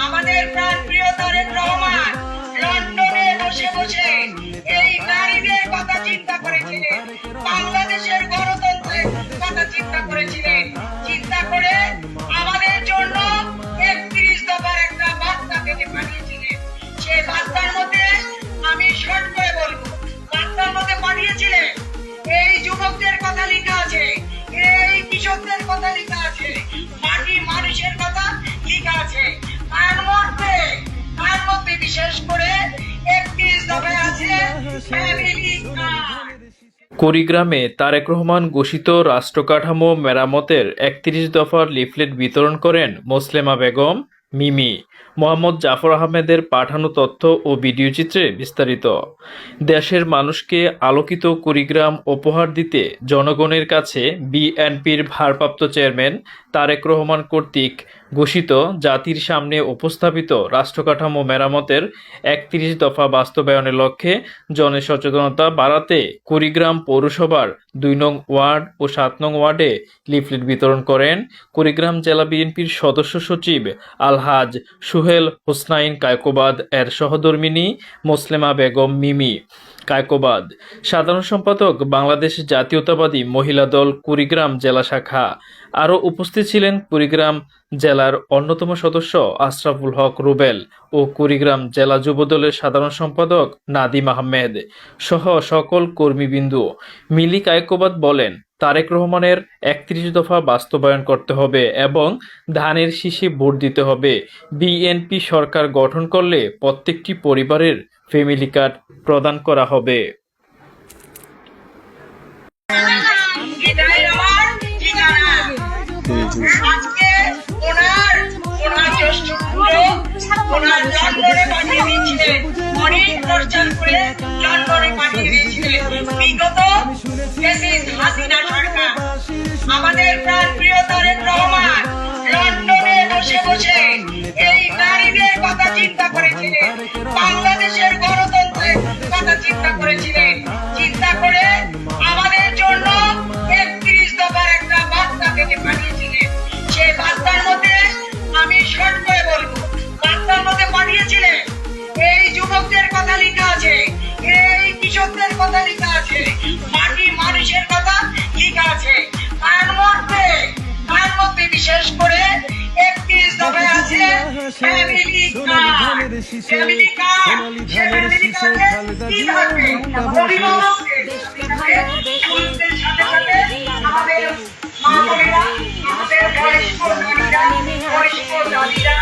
আমাদের প্রাণপ্রিয় তারেক রহমান লন্ডনে বসে বসে এই নারীদের কথা চিন্তা করেছিলেন, বাংলাদেশের গণতন্ত্রের কথা চিন্তা করেছিলেন। চিন্তা করে আমাদের জন্য ৩১ দফার একটা বার্তা থেকে পাঠিয়েছিলেন। সেই বার্তার মধ্যে আমি শর্ট করে বলবো, বার্তার মধ্যে পাঠিয়েছিলেন এই যুবকদের কথা লেখা আছে, এই কৃষকদের কথা লেখা আছে, মাটি মানুষের কথা লেখা আছে। তার মধ্যে বিশেষ করে ৩১ দফায় আছে ফ্যামিলি কার্ড। কুড়িগ্রামে তারেক রহমান ঘোষিত রাষ্ট্রকাঠামো মেরামতের ৩১ দফার লিফলেট বিতরণ করেন মোসলেমা বেগম মিমি। মোহাম্মদ জাফর আহমেদের পাঠানো তথ্য ও ভিডিও চিত্রে বিস্তারিত। দেশের মানুষকে আলোকিত কুড়িগ্রাম উপহার দিতে জনগণের কাছে বিএনপির ভারপ্রাপ্ত চেয়ারম্যান তারেক রহমান কর্তৃক ঘোষিত জাতির সামনে উপস্থাপিত রাষ্ট্রকাঠামো মেরামতের ৩১ দফা বাস্তবায়নের লক্ষ্যে জনসচেতনতা বাড়াতে কুড়িগ্রাম পৌরসভার ২ নং ওয়ার্ড ও ৭ নং ওয়ার্ডে লিফলেট বিতরণ করেন কুড়িগ্রাম জেলা বিএনপির সদস্য সচিব আলহাজ সুহেল হোসনাইন কায়কোবাদ এর সহধর্মিণী মোসলেমা বেগম মিমি। কায়কোবাদ সাধারণ সম্পাদক বাংলাদেশ জাতীয়তাবাদী মহিলা দল কুড়িগ্রাম জেলা শাখা। আরও উপস্থিত ছিলেন কুড়িগ্রাম জেলার অন্যতম সদস্য আশরাফুল হক রুবেল ও কুড়িগ্রাম জেলা যুবদলের সাধারণ সম্পাদক নাদিম আহমেদ সহ সকল কর্মীবৃন্দ। মিলি কায়কোবাদ বলেন, তারেক রহমানের ৩১ দফা বাস্তবায়ন করতে হবে এবং ধানের শীষে ভোট দিতে হবে। বিএনপি সরকার গঠন করলে প্রত্যেকটি পরিবারের ফ্যামিলি কার্ড প্রদান করা হবে। আজকে ওনার জ্যেষ্ঠ ওনার লন্ডনে পাঠিয়ে দিয়েছিলেন, অনেক প্রচার করে লন্ডনে পাঠিয়ে দিয়েছিলেন বিগত হাসিনা সরকার। আমাদের প্রাণপ্রিয় তারেক রহমান লন্ডনে বসে বসে এই নারীদের কথা চিন্তা করেছিলেন, বাংলাদেশের গণতন্ত্রের কথা চিন্তা করেছিলেন। চিন্তা করে আমাদের জন্য ৩১ দফার একটা বার্তা থেকে পাঠিয়েছিলেন। সেই বার্তার মধ্যে আমি শর্ট করে বলবো, বার্তার মধ্যে পাঠিয়েছিলেন এই যুবকদের কথা লেখা আছে, এই কৃষকদের কথা লেখা আছে, মাটি মানুষের কথা লেখা আছে। তার মধ্যে বিশেষ করে ৩১ দফায় আছে family card. Family card, family কার্ডে কি থাকবে? অভিভাবকদের সাথে সাথে আমাদের মা বোনেরা, আমাদের বয়স্ক নারীরা, বয়স্ক দাদিরা